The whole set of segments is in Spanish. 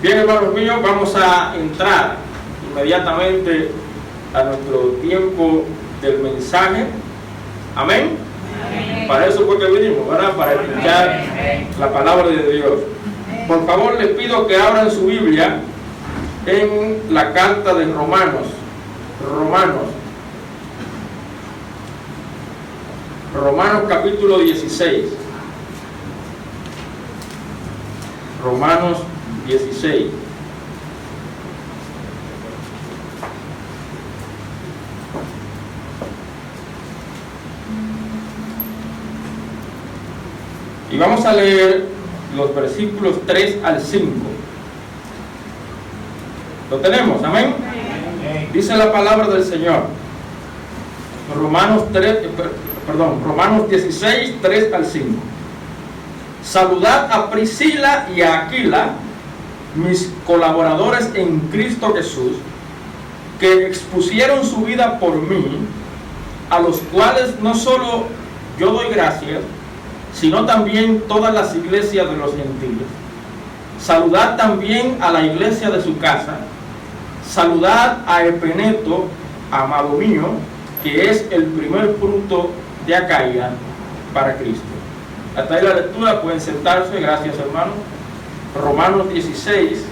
Bien, hermanos míos, vamos a entrar inmediatamente a nuestro tiempo del mensaje. Amén. Amén. Para eso fue que vinimos, ¿verdad? Para escuchar la palabra de Dios. Por favor, les pido que abran su Biblia en la carta de Romanos. Romanos capítulo 16. Romanos 16. Y vamos a leer los versículos 3 al 5. ¿Lo tenemos? ¿Amén? Dice la palabra del Señor. Romanos 16, 3 al 5. Saludad a Priscila y a Aquila, mis colaboradores en Cristo Jesús, que expusieron su vida por mí, a los cuales no solo yo doy gracias, sino también todas las iglesias de los gentiles. Saludad también a la iglesia de su casa. Saludad a Epeneto, amado mío, que es el primer fruto de Acaya para Cristo. Hasta ahí la lectura, pueden sentarse, gracias hermanos. Romanos 16,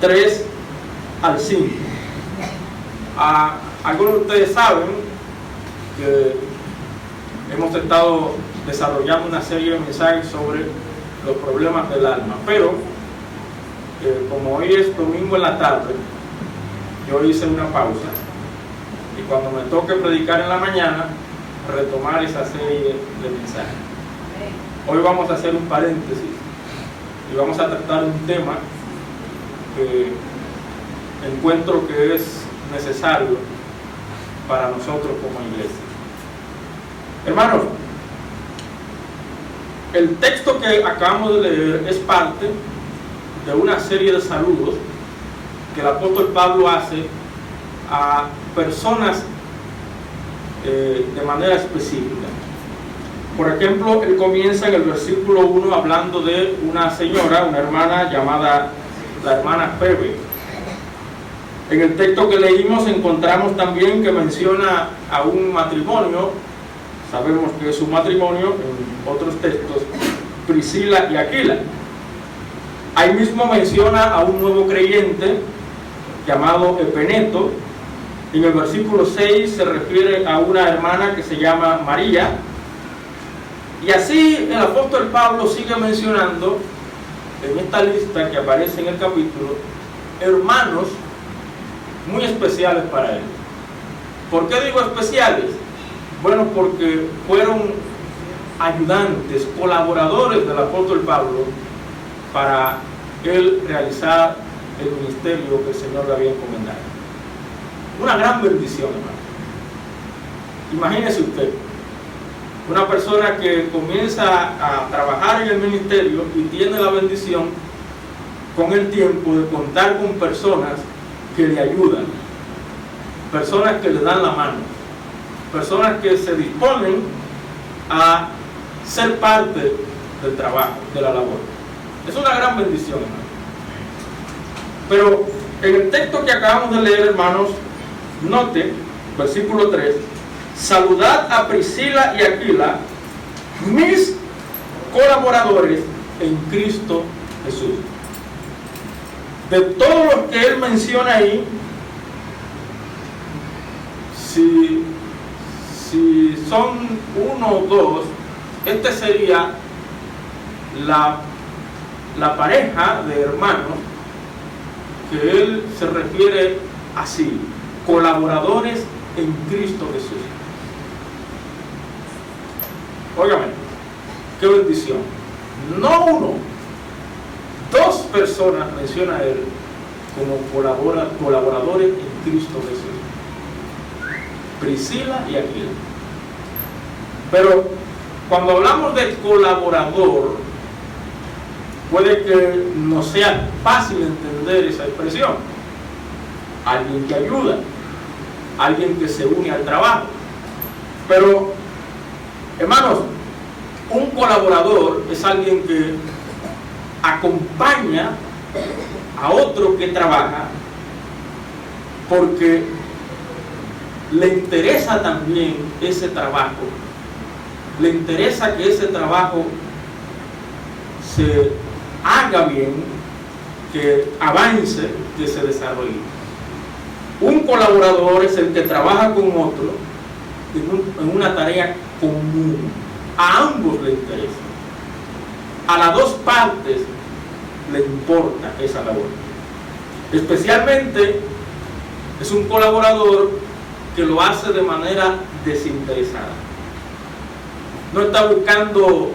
3 al 5. Algunos de ustedes saben que hemos estado desarrollando una serie de mensajes sobre los problemas del alma, pero como hoy es domingo en la tarde, yo hice una pausa y cuando me toque predicar en la mañana, retomar esa serie de mensajes. Hoy vamos a hacer un paréntesis y vamos a tratar un tema que encuentro que es necesario para nosotros como iglesia. Hermanos, el texto que acabamos de leer es parte de una serie de saludos que el apóstol Pablo hace a personas de manera específica. Por ejemplo, él comienza en el versículo 1 hablando de una señora, una hermana llamada la hermana Febe. En el texto que leímos encontramos también que menciona a un matrimonio, sabemos que es un matrimonio en otros textos, Priscila y Aquila. Ahí mismo menciona a un nuevo creyente llamado Epeneto. En el versículo 6 se refiere a una hermana que se llama María. Y así el apóstol Pablo sigue mencionando en esta lista que aparece en el capítulo hermanos muy especiales para él. ¿Por qué digo especiales? Bueno, porque fueron ayudantes, colaboradores del apóstol Pablo para él realizar el ministerio que el Señor le había encomendado. Una gran bendición, hermano. Imagínese usted, una persona que comienza a trabajar en el ministerio y tiene la bendición con el tiempo de contar con personas que le ayudan, personas que le dan la mano, personas que se disponen a ser parte del trabajo, de la labor. Es una gran bendición, hermano. Pero en el texto que acabamos de leer, hermanos, note, versículo 3, saludad a Priscila y Aquila, mis colaboradores en Cristo Jesús. De todos los que él menciona ahí, si son uno o dos, este sería la pareja de hermanos que él se refiere así, colaboradores en Cristo Jesús. Óigame, qué bendición. No uno, dos personas menciona él como colaboradores en Cristo Jesús. Priscila y Aquila. Pero cuando hablamos de colaborador, puede que no sea fácil entender esa expresión. Alguien que ayuda, alguien que se une al trabajo. Pero, hermanos, un colaborador es alguien que acompaña a otro que trabaja porque le interesa también ese trabajo, le interesa que ese trabajo se haga bien, que avance, que se desarrolle. Un colaborador es el que trabaja con otro en una tarea común. A ambos le interesa. A las dos partes le importa esa labor. Especialmente es un colaborador que lo hace de manera desinteresada. No está buscando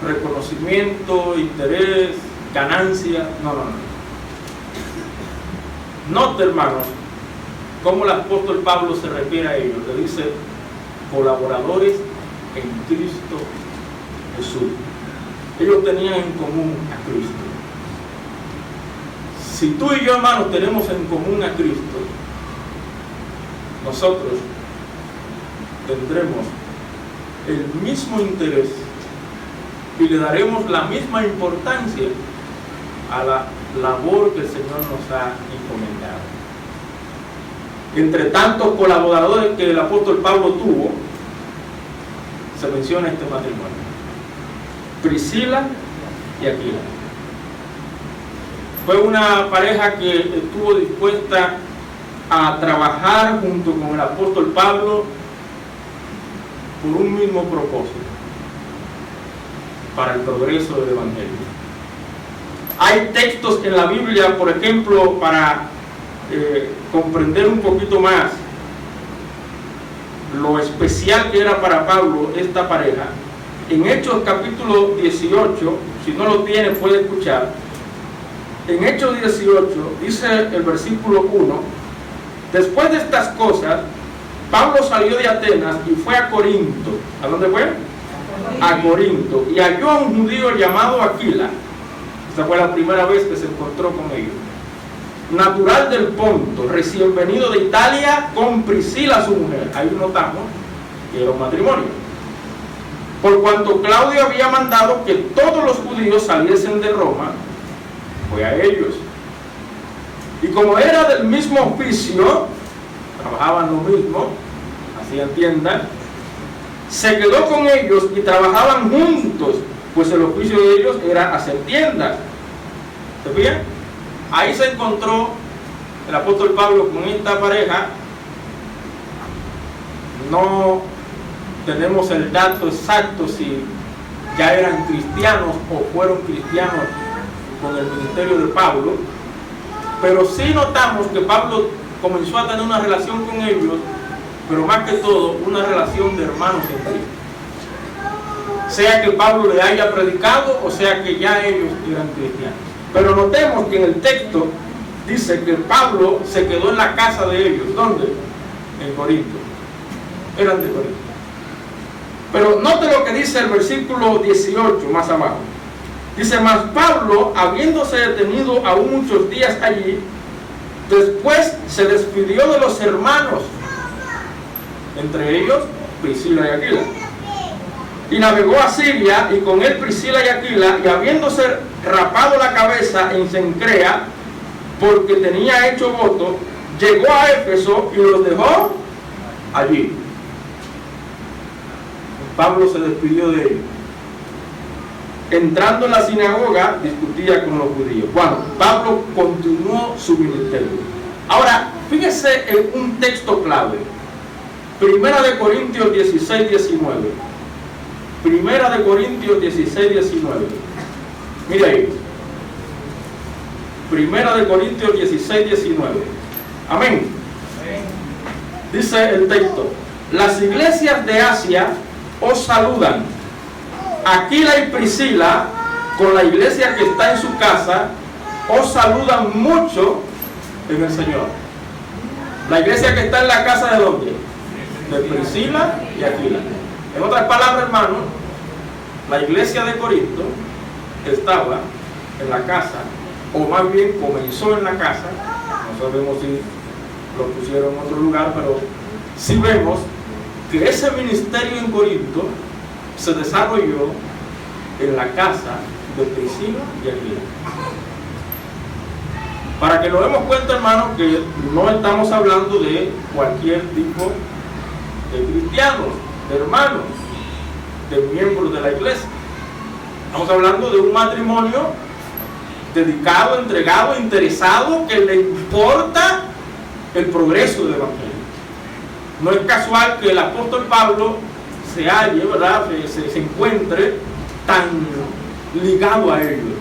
reconocimiento, interés, ganancia. No. Note, hermanos, cómo el apóstol Pablo se refiere a ellos. Le dice colaboradores en Cristo Jesús. Ellos tenían en común a Cristo. Si tú y yo, hermanos, tenemos en común a Cristo, nosotros tendremos el mismo interés y le daremos la misma importancia a la labor que el Señor nos ha encomendado. Entre tantos colaboradores que el apóstol Pablo tuvo, se menciona este matrimonio: Priscila y Aquila. Fue una pareja que estuvo dispuesta a trabajar junto con el apóstol Pablo por un mismo propósito: para el progreso del Evangelio. Hay textos en la Biblia, por ejemplo, para comprender un poquito más lo especial que era para Pablo esta pareja. En Hechos capítulo 18, si no lo tiene puede escuchar. En Hechos 18 dice el versículo 1: después de estas cosas, Pablo salió de Atenas y fue a Corinto. ¿A dónde fue? A Corinto. Y halló a un judío llamado Aquila. Esta fue la primera vez que se encontró con ellos. Natural del Ponto, recién venido de Italia, con Priscila su mujer. Ahí notamos que era un matrimonio. Por cuanto Claudio había mandado que todos los judíos saliesen de Roma, fue a ellos. Y como era del mismo oficio, trabajaban lo mismo, hacían tiendas, se quedó con ellos y trabajaban juntos, pues el oficio de ellos era hacer tiendas. ¿Se fijan? Ahí se encontró el apóstol Pablo con esta pareja. No tenemos el dato exacto si ya eran cristianos o fueron cristianos con el ministerio de Pablo, pero sí notamos que Pablo comenzó a tener una relación con ellos, pero más que todo una relación de hermanos en Cristo. Sea que Pablo le haya predicado o sea que ya ellos eran cristianos. Pero notemos que en el texto dice que Pablo se quedó en la casa de ellos. ¿Dónde? En Corinto. Eran de Corinto. Pero note lo que dice el versículo 18 más abajo. Dice: mas Pablo, habiéndose detenido aún muchos días allí, después se despidió de los hermanos, entre ellos Priscila y Aquila, y navegó a Siria, y con él Priscila y Aquila, y habiéndose rapado la cabeza en Cencrea, porque tenía hecho voto, llegó a Éfeso y los dejó allí. Pablo se despidió de ellos. Entrando en la sinagoga, discutía con los judíos. Bueno, Pablo continuó su ministerio. Ahora, fíjese en un texto clave. Primera de Corintios 16, 19. Primera de Corintios 16, 19. Mira ahí. Primera de Corintios 16, 19. Amén. Dice el texto: las iglesias de Asia os saludan. Aquila y Priscila, con la iglesia que está en su casa, os saludan mucho en el Señor. La iglesia que está en la casa, ¿de dónde? De Priscila y Aquila. En otras palabras, hermanos, la iglesia de Corinto estaba en la casa, o más bien comenzó en la casa. No sabemos si lo pusieron en otro lugar, pero sí vemos que ese ministerio en Corinto se desarrolló en la casa de Priscila y Aquila. Para que nos demos cuenta, hermanos, que no estamos hablando de cualquier tipo de cristianos, de hermanos, de miembros de la iglesia. Estamos hablando de un matrimonio dedicado, entregado, interesado, que le importa el progreso del evangelio. No es casual que el apóstol Pablo se halle, ¿verdad?, se encuentre tan ligado a ellos,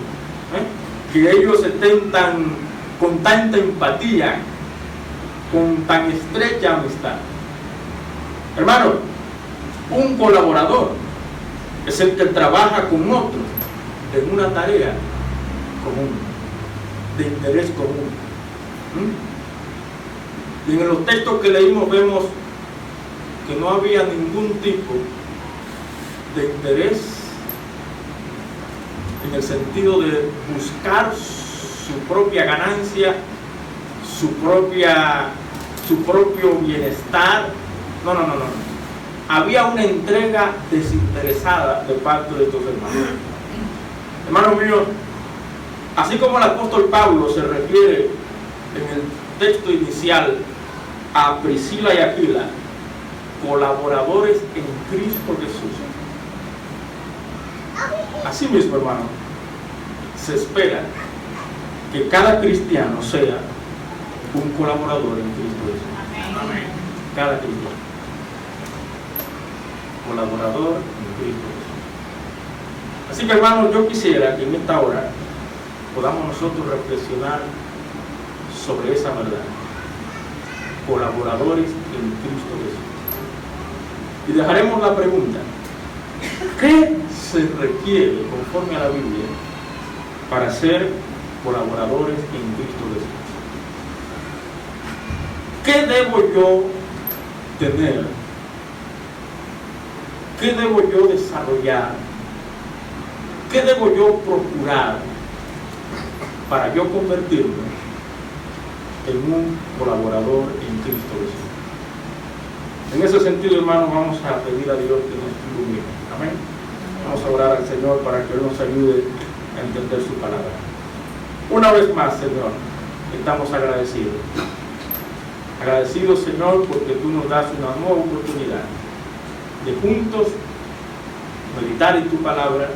que ellos estén con tanta empatía, con tan estrecha amistad. Hermano, un colaborador es el que trabaja con otro en una tarea común, de interés común. Y en los textos que leímos vemos que no había ningún tipo de interés en el sentido de buscar su propia ganancia, su propio bienestar. No. Había una entrega desinteresada de parte de estos hermanos. Hermanos míos, así como el apóstol Pablo se refiere en el texto inicial a Priscila y Aquila, colaboradores en Cristo Jesús. Así mismo, hermano, se espera que cada cristiano sea un colaborador en Cristo Jesús. Amén. Cada cristiano. Colaborador en Cristo Jesús. Así que, hermanos, yo quisiera que en esta hora podamos nosotros reflexionar sobre esa verdad. Colaboradores en Cristo Jesús. Y dejaremos la pregunta: ¿qué se requiere conforme a la Biblia para ser colaboradores en Cristo Jesús? ¿Qué debo yo tener? ¿Qué debo yo desarrollar? ¿Qué debo yo procurar para yo convertirme en un colaborador en Cristo Jesús? En ese sentido, hermanos, vamos a pedir a Dios que nos ilumine. Amén. Vamos a orar al Señor para que Él nos ayude a entender su palabra. Una vez más, Señor, estamos agradecidos. Agradecidos, Señor, porque tú nos das una nueva oportunidad de juntos meditar en tu palabra,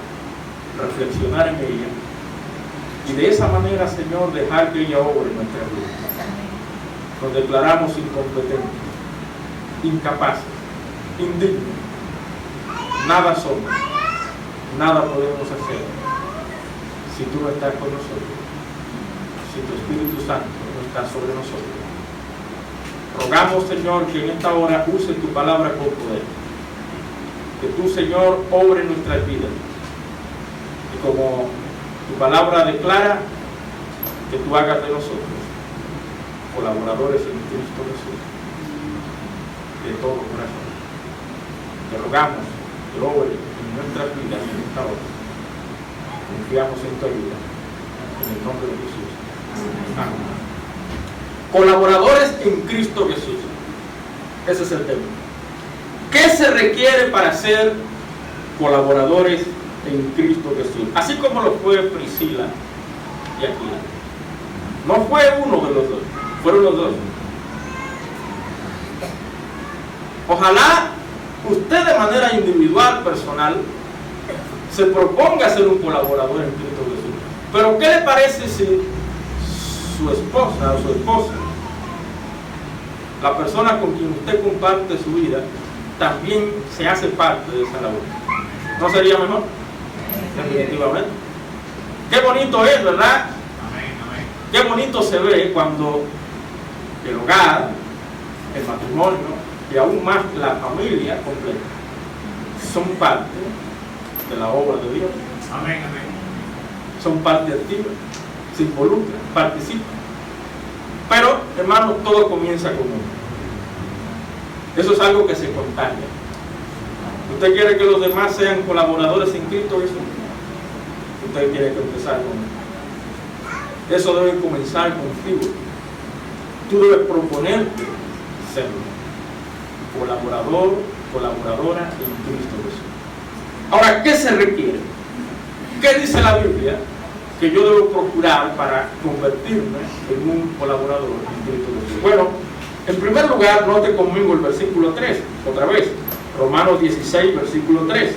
reflexionar en ella y de esa manera, Señor, dejar que ella obre en nuestra vida. Nos declaramos incompetentes, incapaces, indignos. Nada somos, nada podemos hacer si tú no estás con nosotros, si tu Espíritu Santo no está sobre nosotros. Rogamos, Señor, que en esta hora use tu palabra con poder. Que tú, Señor, obre en nuestras vidas. Y como tu palabra declara, que tú hagas de nosotros colaboradores en Cristo Jesús, de todo corazón. Te rogamos que obre en nuestras vidas en esta hora. Confiamos en tu ayuda. En el nombre de Jesús. Amén. Colaboradores en Cristo Jesús. Ese es el tema. ¿Qué se requiere para ser colaboradores en Cristo Jesús? Así como lo fue Priscila y Aquila. No fue uno de los dos, fueron los dos. Ojalá usted de manera individual, personal, se proponga ser un colaborador en Cristo Jesús. Pero ¿qué le parece si su esposa o su esposa, la persona con quien usted comparte su vida, también se hace parte de esa labor? ¿No sería mejor? Definitivamente. Qué bonito es, ¿verdad? Qué bonito se ve cuando el hogar, el matrimonio y aún más la familia completa son parte de la obra de Dios. Amén, amén. Son parte activa, se involucran, participan. Pero, hermanos, todo comienza con uno. Eso es algo que se contagia. Usted quiere que los demás sean colaboradores en Cristo Jesús. Usted tiene que empezar con él. Eso debe comenzar contigo. Tú debes proponerte ser colaborador, colaboradora en Cristo Jesús. Ahora, ¿qué se requiere? ¿Qué dice la Biblia que yo debo procurar para convertirme en un colaborador en Cristo Jesús? Bueno, en primer lugar, note conmigo el versículo 3, otra vez, Romanos 16, versículo 3.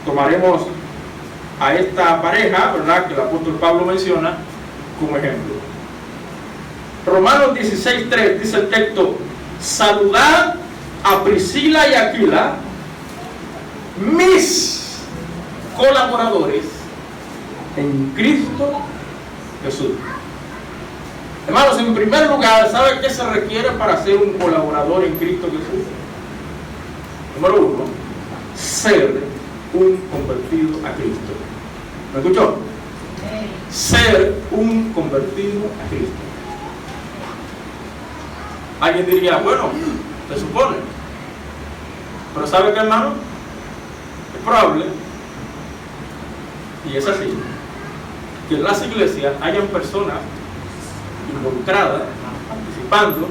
Tomaremos a esta pareja, ¿verdad?, que el apóstol Pablo menciona como ejemplo. Romanos 16, 3 dice el texto: saludad a Priscila y Aquila, mis colaboradores en Cristo Jesús. Hermanos, en primer lugar, ¿sabe qué se requiere para ser un colaborador en Cristo Jesús? Número uno, ser un convertido a Cristo. ¿Me escuchó? Ser un convertido a Cristo. Alguien diría, bueno, se supone. Pero ¿sabe qué, hermano? Es probable, y es así, que en las iglesias hayan personas involucradas, participando,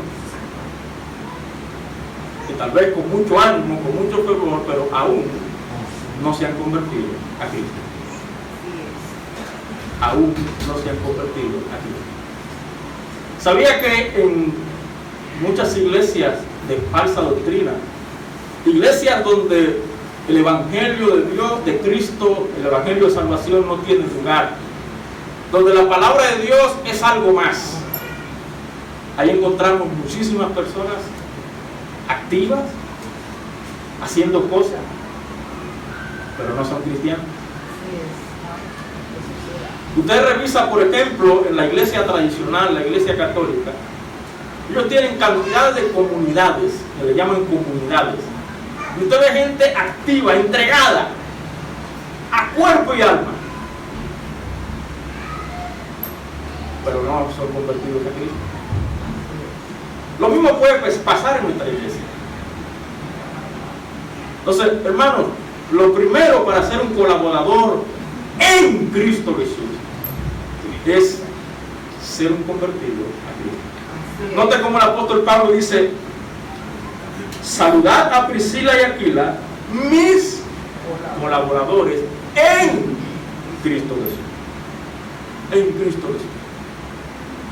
que tal vez con mucho ánimo, con mucho fervor, pero aún no se han convertido a Cristo. Aún no se han convertido a Cristo. ¿Sabía que en muchas iglesias de falsa doctrina, iglesias donde el evangelio de Dios, de Cristo, el evangelio de salvación no tiene lugar, donde la palabra de Dios es algo más, ahí encontramos muchísimas personas activas, haciendo cosas, pero no son cristianos? Usted revisa, por ejemplo, en la iglesia tradicional, la iglesia católica, ellos tienen cantidad de comunidades, que le llaman comunidades. Y usted ve gente activa, entregada, a cuerpo y alma, pero no son convertidos a Cristo. Lo mismo puede pasar en nuestra iglesia. Entonces, hermanos, lo primero para ser un colaborador en Cristo Jesús es ser un convertido a Cristo. Note cómo el apóstol Pablo dice: saludad a Priscila y Aquila, mis colaboradores en Cristo Jesús. En Cristo Jesús.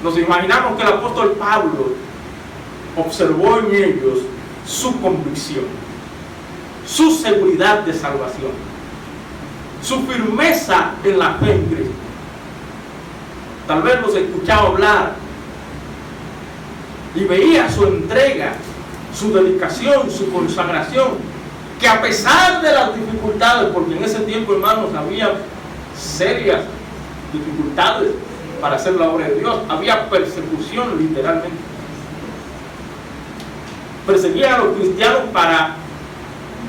Nos imaginamos que el apóstol Pablo observó en ellos su convicción, su seguridad de salvación, su firmeza en la fe en Cristo. Tal vez los escuchaba hablar y veía su entrega, su dedicación, su consagración, que a pesar de las dificultades, porque en ese tiempo, hermanos, había serias dificultades para hacer la obra de Dios, había persecución literalmente. Perseguían a los cristianos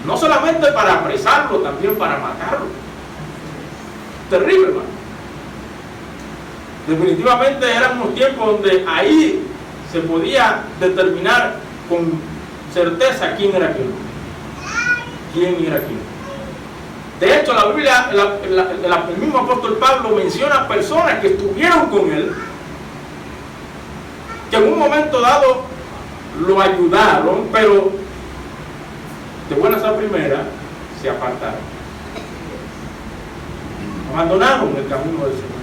no solamente para apresarlo, también para matarlo. Terrible, hermano. Definitivamente eran unos tiempos donde ahí se podía determinar con certeza quién era quién. ¿Quién era quién? De hecho, la Biblia, el mismo apóstol Pablo menciona personas que estuvieron con él, que en un momento dado lo ayudaron, pero de buenas a primeras se apartaron. Abandonaron el camino del Señor.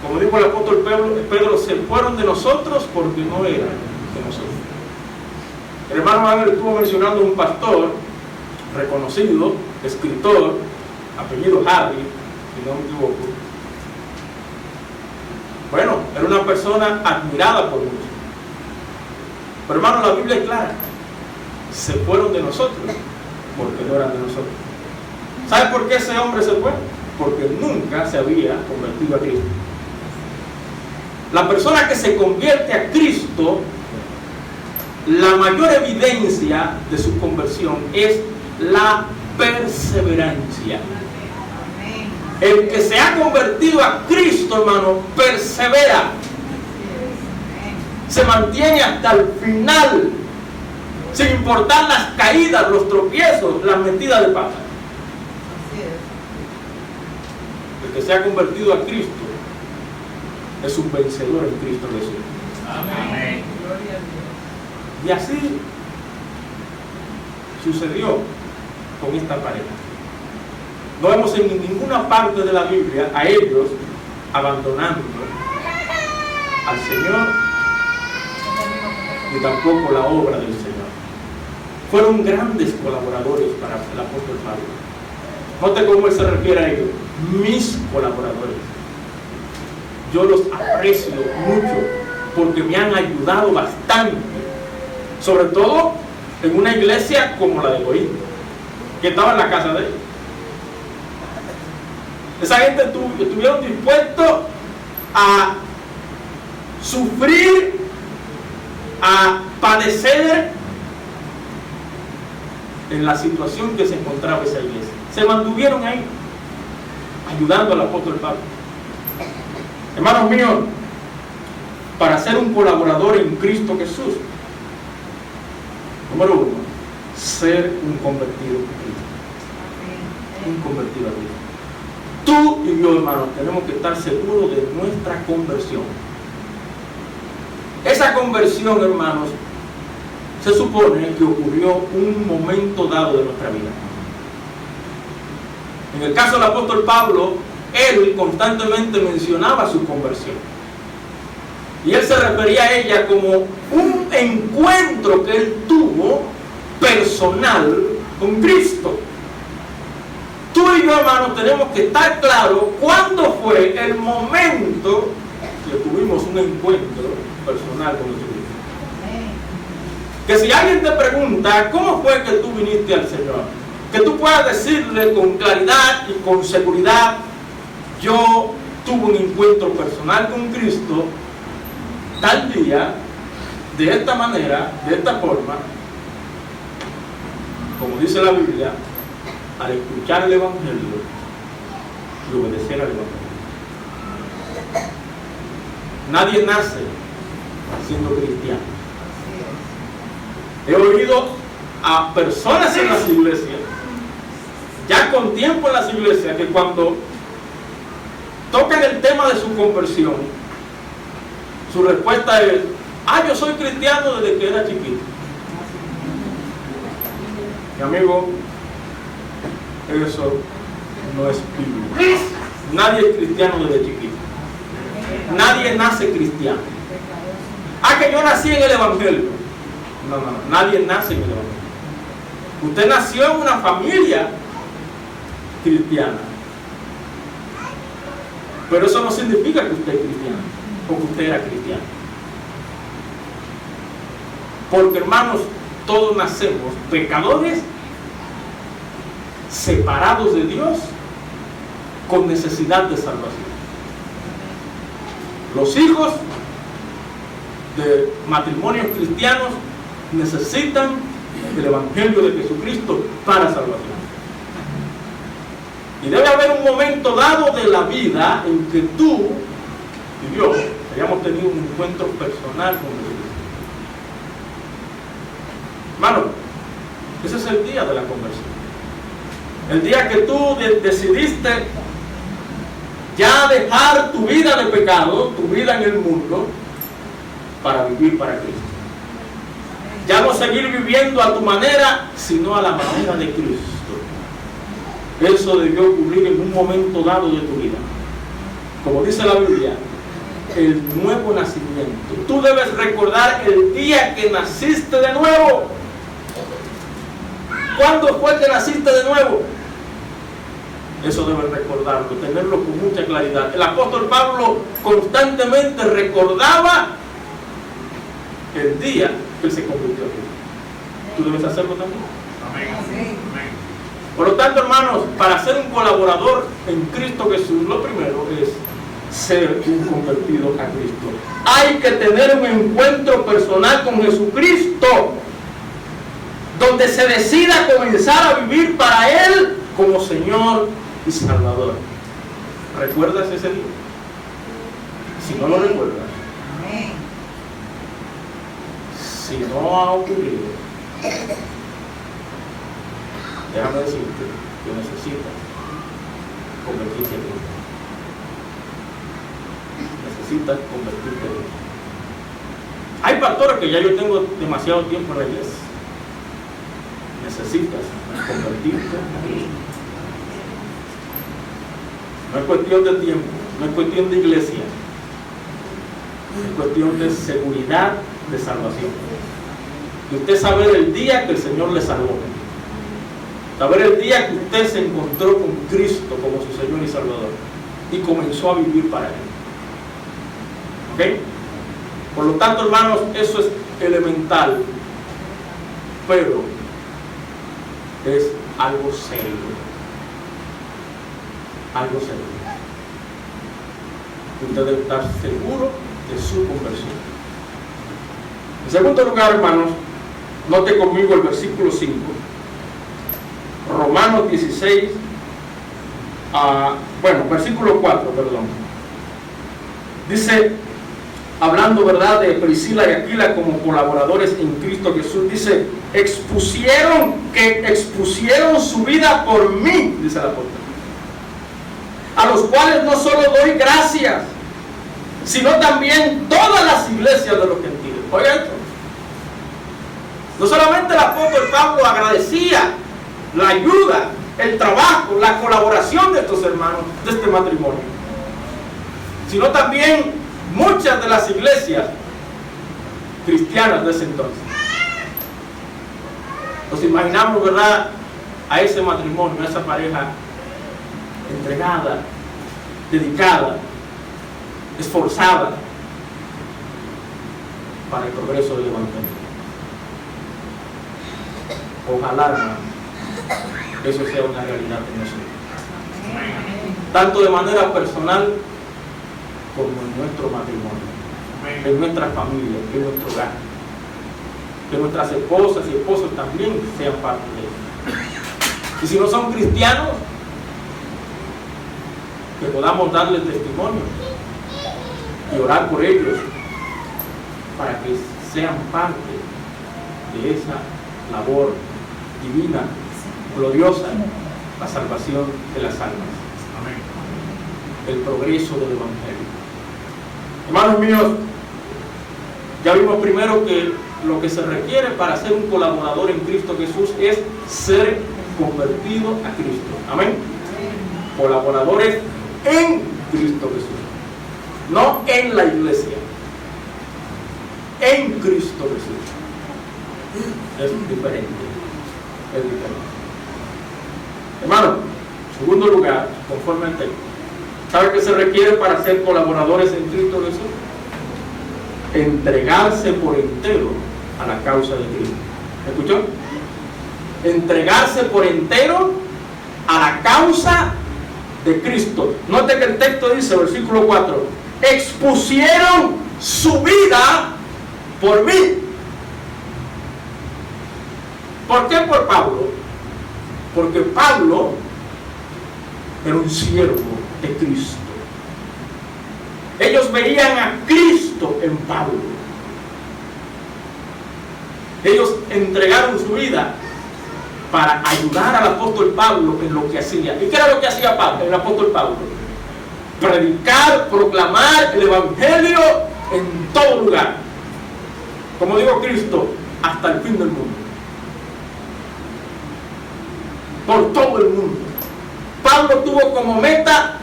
Como dijo el apóstol Pedro, se fueron de nosotros porque no eran de nosotros. El hermano Ángel estuvo mencionando un pastor reconocido, escritor, apellido Harry, si no me equivoco. Bueno, era una persona admirada por muchos. Pero hermano, la Biblia es clara: se fueron de nosotros porque no eran de nosotros. ¿Sabe por qué ese hombre se fue? Porque nunca se había convertido a Cristo. La persona que se convierte a Cristo, la mayor evidencia de su conversión es la perseverancia. El que se ha convertido a Cristo, hermano, persevera, se mantiene hasta el final, sin importar las caídas, los tropiezos, las metidas de pata. El que se ha convertido a Cristo es un vencedor en Cristo Jesús. Amén. Y así sucedió con esta pareja. No vemos en ninguna parte de la Biblia a ellos abandonando al Señor, ni tampoco la obra del Señor. Fueron grandes colaboradores para el apóstol Pablo. Note cómo él se refiere a ellos: mis colaboradores. Yo los aprecio mucho porque me han ayudado bastante, sobre todo en una iglesia como la de Corinto, que estaba en la casa de él. Esa gente estuvieron dispuestos a sufrir, a padecer en la situación que se encontraba esa iglesia. Se mantuvieron ahí, ayudando al apóstol Pablo. Hermanos míos, para ser un colaborador en Cristo Jesús, número uno, ser un convertido a Cristo. Un convertido a Cristo. Tú y yo, hermanos, tenemos que estar seguros de nuestra conversión. Esa conversión, hermanos, se supone que ocurrió un momento dado de nuestra vida. En el caso del apóstol Pablo, él constantemente mencionaba su conversión. Y él se refería a ella como un encuentro que él tuvo personal con Cristo. Tú y yo, hermanos, tenemos que estar claros cuándo fue el momento que tuvimos un encuentro personal con Jesucristo. Que si alguien te pregunta cómo fue que tú viniste al Señor, que tú puedas decirle con claridad y con seguridad: yo tuve un encuentro personal con Cristo tal día, de esta manera, de esta forma, como dice la Biblia, al escuchar el Evangelio y obedecer al Evangelio. Nadie nace siendo cristiano. He oído a personas en las iglesias, ya con tiempo en las iglesias, que cuando tocan el tema de su conversión, su respuesta es: yo soy cristiano desde que era chiquito. Mi amigo, eso no es bíblico. Nadie es cristiano desde chiquito. Nadie nace cristiano. Que yo nací en el Evangelio. No, nadie nace en el Evangelio. Usted nació en una familia cristiana, pero eso no significa que usted es cristiano o que usted era cristiano. Porque, hermanos, todos nacemos pecadores, separados de Dios, con necesidad de salvación. Los hijos de matrimonios cristianos necesitan el Evangelio de Jesucristo para salvación. Y debe haber un momento dado de la vida en que tú y yo hayamos tenido un encuentro personal con Jesucristo. Hermano, ese es el día de la conversión. El día que tú decidiste ya dejar tu vida de pecado, tu vida en el mundo, para vivir para Cristo. Ya no seguir viviendo a tu manera, sino a la manera de Cristo. Eso debió ocurrir en un momento dado de tu vida. Como dice la Biblia, el nuevo nacimiento. Tú debes recordar el día que naciste de nuevo. ¿Cuándo fue que naciste de nuevo? Eso debes recordarlo, tenerlo con mucha claridad. El apóstol Pablo constantemente recordaba el día que él se convirtió a Cristo. ¿Tú debes hacerlo también? Amén. Por lo tanto, hermanos, para ser un colaborador en Cristo Jesús, lo primero es ser un convertido a Cristo. Hay que tener un encuentro personal con Jesucristo, donde se decida comenzar a vivir para Él como Señor y Salvador. ¿Recuerdas ese día? Si no lo recuerdas, si no ha ocurrido, déjame decirte que necesitas convertirte en Cristo. Necesitas convertirte en Cristo. Hay pastores que ya yo tengo demasiado tiempo en la iglesia. Necesitas convertirte en Cristo. No es cuestión de tiempo, no es cuestión de iglesia, es cuestión de seguridad de salvación. Y usted saber el día que el Señor le salvó, saber el día que usted se encontró con Cristo como su Señor y Salvador y comenzó a vivir para Él. ¿Ok? Por lo tanto, hermanos, eso es elemental, pero es algo serio. Algo serio. Usted debe estar seguro de su conversión. En segundo lugar, hermanos, note conmigo el versículo 5. Romanos 16, versículo 4, perdón. Dice, hablando, ¿verdad?, de Priscila y Aquila como colaboradores en Cristo Jesús, dice, expusieron su vida por mí, dice el apóstol, a los cuales no solo doy gracias, sino también todas las iglesias de los gentiles. Oiga esto, no solamente el apóstol Pablo agradecía la ayuda, el trabajo, la colaboración de estos hermanos, de este matrimonio, sino también muchas de las iglesias cristianas de ese entonces. Nos imaginamos, ¿verdad?, a ese matrimonio, a esa pareja entregada, dedicada, esforzada para el progreso del evangelio. Ojalá, hermano, eso sea una realidad en nosotros, tanto de manera personal como en nuestro matrimonio, en nuestra familia, en nuestro hogar, que nuestras esposas y esposos también sean parte de él. Y si no son cristianos, que podamos darles testimonio y orar por ellos para que sean parte de esa labor divina, gloriosa, la salvación de las almas. Amén. El progreso del evangelio. Hermanos míos, ya vimos primero que lo que se requiere para ser un colaborador en Cristo Jesús es ser convertido a Cristo. Amén. Colaboradores en Cristo Jesús, no en la iglesia, en Cristo Jesús. Es diferente, es diferente. Hermano, en segundo lugar, conforme al texto, ¿sabe qué se requiere para ser colaboradores en Cristo Jesús? Entregarse por entero a la causa de Cristo. ¿Me escuchó? Entregarse por entero a la causa de Cristo. Note que el texto dice, versículo 4, expusieron su vida por mí. ¿Por qué por Pablo? Porque Pablo era un siervo de Cristo. Ellos veían a Cristo en Pablo. Ellos entregaron su vida para ayudar al apóstol Pablo en lo que hacía. ¿Y qué era lo que hacía Pablo, el apóstol Pablo? Predicar, proclamar el evangelio en todo lugar. Como dijo Cristo, hasta el fin del mundo. Por todo el mundo. Pablo tuvo como meta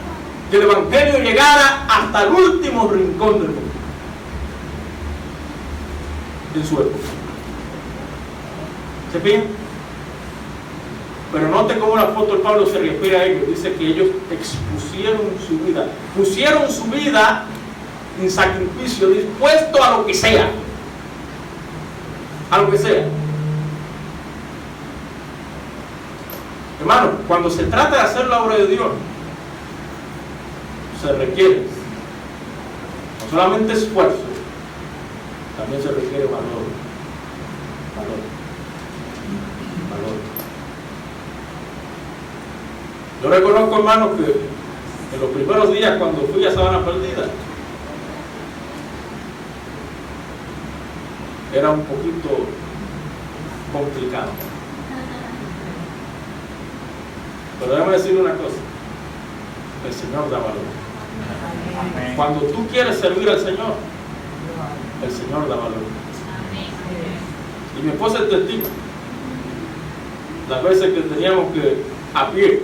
que el evangelio llegara hasta el último rincón del mundo en su época. ¿Se fijan? Pero note cómo el apóstol Pablo se refiere a ellos. Dice que ellos expusieron su vida, pusieron su vida en sacrificio, dispuesto a lo que sea, a lo que sea. Hermano, cuando se trata de hacer la obra de Dios, se requiere no solamente esfuerzo, también se requiere valor. Yo reconozco, hermano, que en los primeros días cuando fui a Sabana Perdida era un poquito complicado. Pero déjame decirle una cosa, el Señor da valor. Cuando tú quieres servir al Señor, el Señor da valor. Y mi esposa es testigo. Las veces que teníamos que a pie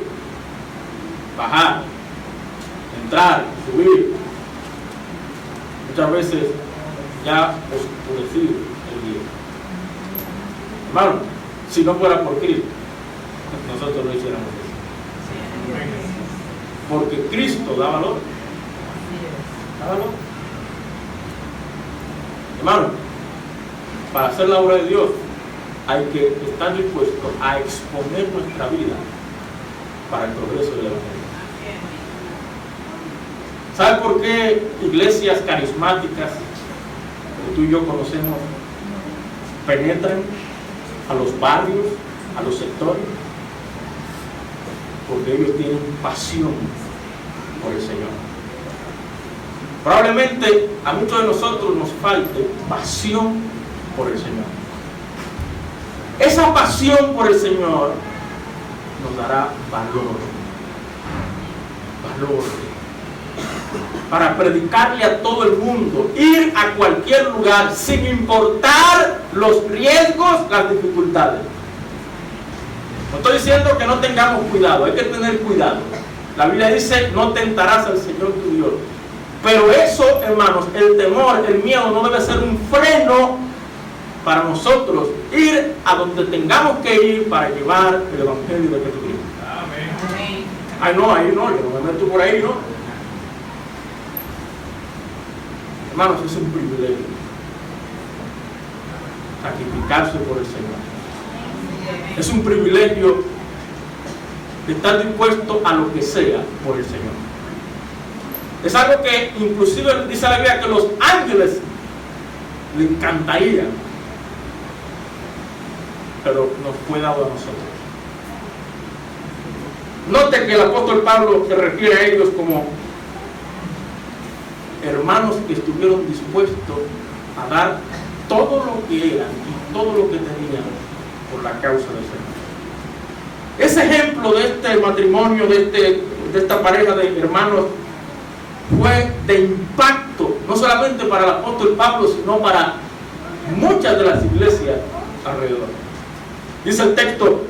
bajar entrar, subir. Muchas veces ya oscurecido el día. Hermano, si no fuera por Cristo, nosotros no hiciéramos eso. Porque Cristo da valor. Da valor. Hermano, para hacer la obra de Dios hay que estar dispuesto a exponer nuestra vida para el progreso del Evangelio. ¿Sabe por qué iglesias carismáticas que tú y yo conocemos penetran a los barrios, a los sectores? Porque ellos tienen pasión por el Señor. Probablemente a muchos de nosotros nos falte pasión por el Señor. Esa pasión por el Señor nos dará valor para predicarle a todo el mundo, ir a cualquier lugar sin importar los riesgos, las dificultades. No estoy diciendo que no tengamos cuidado, hay que tener cuidado. La Biblia dice, no tentarás al Señor tu Dios. Pero eso, hermanos, el temor, el miedo no debe ser un freno para nosotros ir a donde tengamos que ir para llevar el Evangelio de Jesucristo. Amén. Ay, no, ahí no, yo no me meto por ahí, ¿no? Hermanos, es un privilegio sacrificarse por el Señor. Es un privilegio de estar dispuesto a lo que sea por el Señor. Es algo que inclusive dice la Biblia que los ángeles le encantaría, pero nos fue dado a nosotros. Note que el apóstol Pablo se refiere a ellos como hermanos que estuvieron dispuestos a dar todo lo que eran y todo lo que tenían por la causa del Señor. Ese ejemplo de este matrimonio, de esta pareja de hermanos, fue de impacto, no solamente para el apóstol Pablo, sino para muchas de las iglesias alrededor. Dice el texto,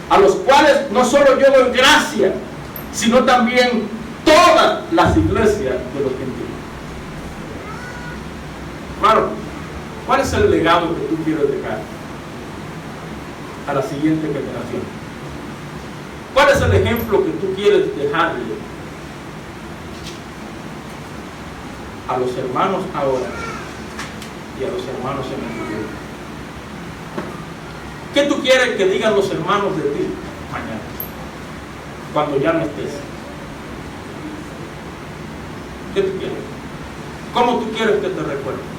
a los cuales no solo yo doy gracia, sino también todas las iglesias de los gentiles. Hermano, ¿cuál es el legado que tú quieres dejar a la siguiente generación? ¿Cuál es el ejemplo que tú quieres dejarle a los hermanos ahora y a los hermanos en el futuro? ¿Qué tú quieres que digan los hermanos de ti mañana, cuando ya no estés? ¿Qué tú quieres? ¿Cómo tú quieres que te recuerden?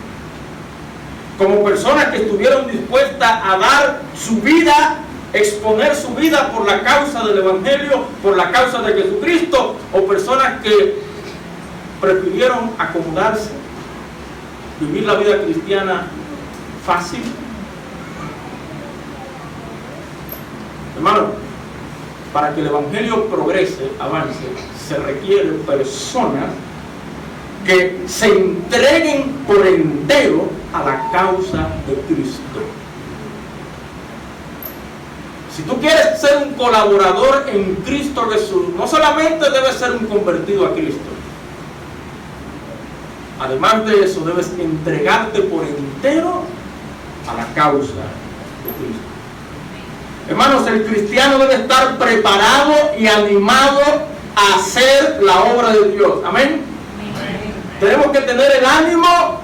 Como personas que estuvieron dispuestas a dar su vida, exponer su vida por la causa del Evangelio, por la causa de Jesucristo, o personas que prefirieron acomodarse, vivir la vida cristiana fácil. Hermano, para que el Evangelio progrese, avance, se requieren personas que se entreguen por entero a la causa de Cristo. Si tú quieres ser un colaborador en Cristo Jesús, no solamente debes ser un convertido a Cristo. Además de eso, debes entregarte por entero a la causa de Cristo. Hermanos, el cristiano debe estar preparado y animado a hacer la obra de Dios. Amén. Tenemos que tener el ánimo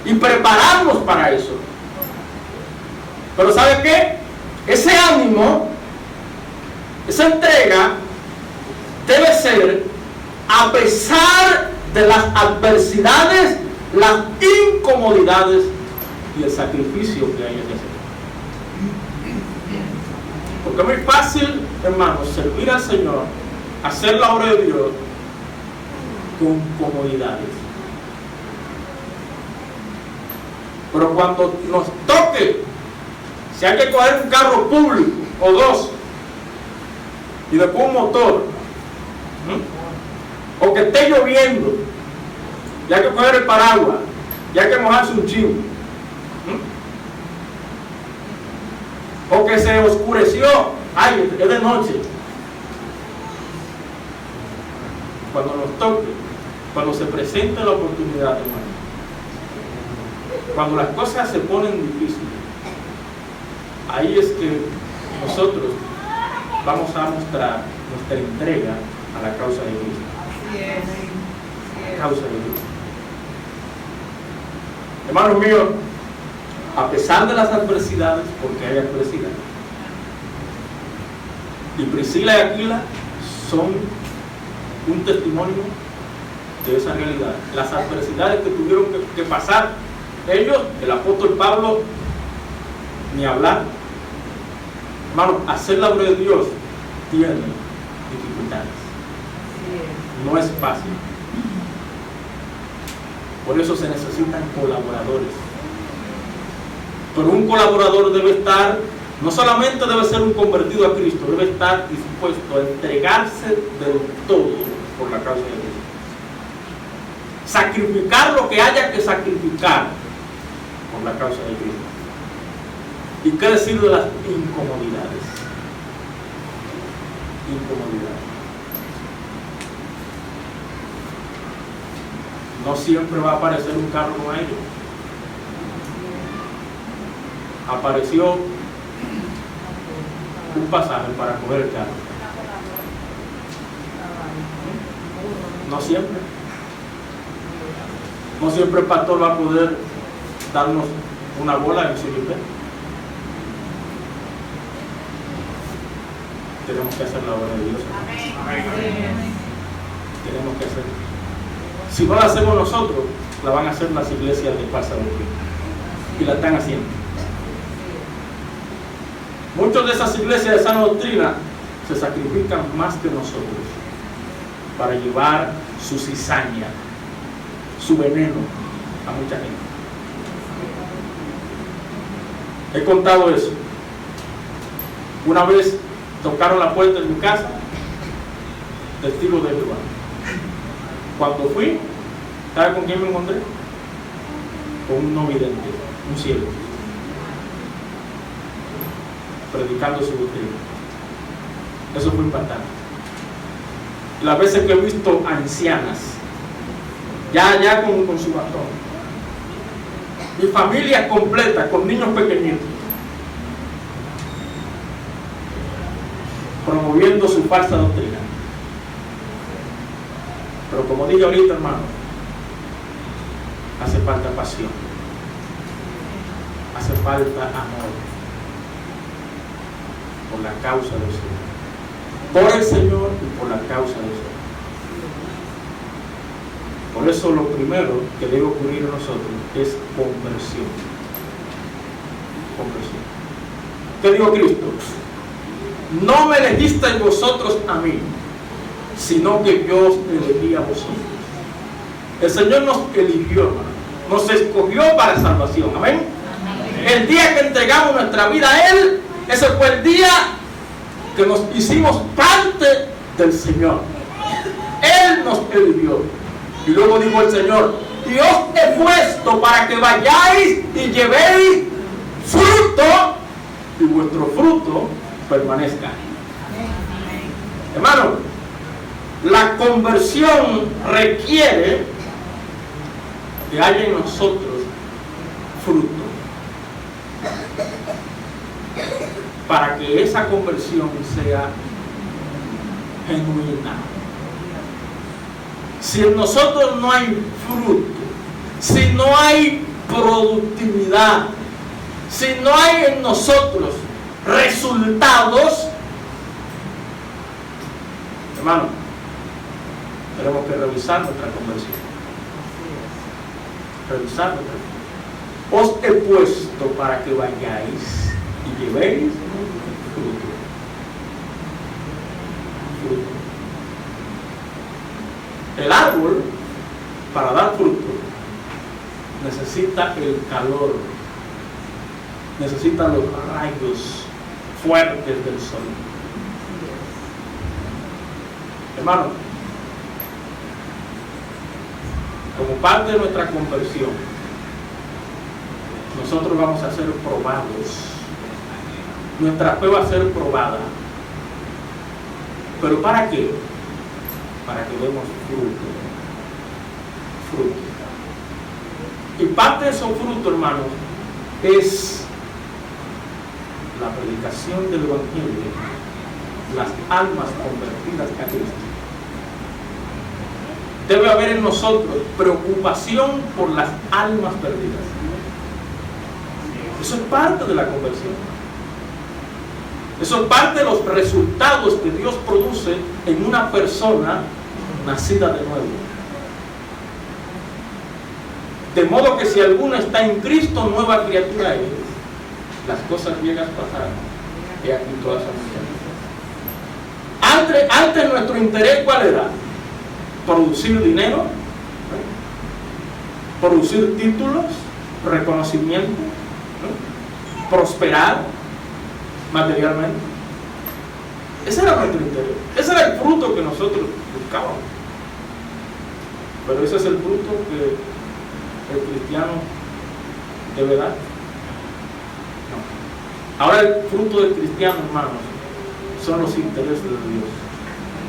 y prepararnos para eso. Pero ¿sabe qué? Ese ánimo, esa entrega debe ser a pesar de las adversidades, las incomodidades y el sacrificio que haya que hacer. Porque es muy fácil, hermanos, servir al Señor, hacer la obra de Dios con comodidades. Pero cuando nos toque, si hay que coger un carro público o dos, y después un motor, o que esté lloviendo, y hay que coger el paraguas, y hay que mojarse un chingo, o que se oscureció, ay, es de noche. cuando nos toque, cuando se presente la oportunidad, hermano, cuando las cosas se ponen difíciles, ahí es que nosotros vamos a mostrar nuestra entrega a la causa de Cristo. Causa de Cristo. Hermanos míos, a pesar de las adversidades, porque hay adversidades, y Priscila y Aquila son un testimonio de esa realidad. Las adversidades que tuvieron que pasar ellos, el apóstol Pablo, ni hablar. Hermano, hacer la obra de Dios tiene dificultades. No es fácil. Por eso se necesitan colaboradores. Pero un colaborador debe estar, no solamente debe ser un convertido a Cristo, debe estar dispuesto a entregarse del todo por la causa de Cristo. Sacrificar lo que haya que sacrificar por la causa de Cristo. ¿Y qué decir de las incomodidades? Incomodidades. No siempre va a aparecer un carro con aire. Apareció un pasaje para coger el carro. No siempre. No siempre el pastor va a poder darnos una bola en su jipeta. Tenemos que hacer la obra de Dios. Tenemos que hacerlo. Si no la hacemos nosotros, la van a hacer las iglesias de falsa doctrina. Y la están haciendo. Muchas de esas iglesias de sana doctrina se sacrifican más que nosotros para llevar su cizaña, su veneno a mucha gente. He contado eso. Una vez tocaron la puerta de mi casa, testigo de Jehová. Cuando fui, ¿sabe con quién me encontré? Con un no vidente, un ciego, predicando su doctrina. Eso fue impactante. Las veces que he visto ancianas, ya con su bastón, y familia completa con niños pequeñitos, promoviendo su falsa doctrina. Pero como dije ahorita, hermano, hace falta pasión, hace falta amor por la causa del Señor, por el Señor y por la causa del Señor. Por eso lo primero que debe ocurrir en nosotros es conversión. Conversión. ¿Qué dijo Cristo? No me elegisteis vosotros a mí, sino que yo os elegí a vosotros. El Señor nos eligió, hermano. Nos escogió para salvación. ¿Amén? El día que entregamos nuestra vida a Él, ese fue el día que nos hicimos parte del Señor. Él nos eligió. Y luego dijo el Señor: y os he puesto para que vayáis y llevéis fruto, y vuestro fruto permanezca. Hermano, la conversión requiere que haya en nosotros fruto. Para que esa conversión sea genuina. Si en nosotros no hay fruto, si no hay productividad, si no hay en nosotros resultados, hermano, tenemos que revisar nuestra conversión. Revisar nuestra conversión. Os he puesto para que vayáis y llevéis fruto. Fruto. El árbol, para dar fruto, necesita el calor, necesita los rayos fuertes del sol. Hermano, como parte de nuestra conversión, nosotros vamos a ser probados. Nuestra fe va a ser probada. ¿Pero para qué? para que demos fruto. Fruto. Y parte de esos frutos, hermanos, es la predicación del Evangelio, las almas convertidas a Cristo. Debe haber en nosotros preocupación por las almas perdidas. Eso es parte de la conversión. Eso es parte de los resultados que Dios produce en una persona nacida de nuevo. De modo que si alguno está en Cristo, nueva criatura es. Las cosas viejas pasaron, y aquí todas son nuevas. Antes nuestro interés, ¿cuál era? Producir dinero, producir títulos, reconocimiento, prosperar materialmente. Ese era nuestro interés, ese era el fruto que nosotros buscábamos. Pero ese es el fruto que el cristiano debe dar. No. Ahora el fruto del cristiano, hermanos, son los intereses de Dios.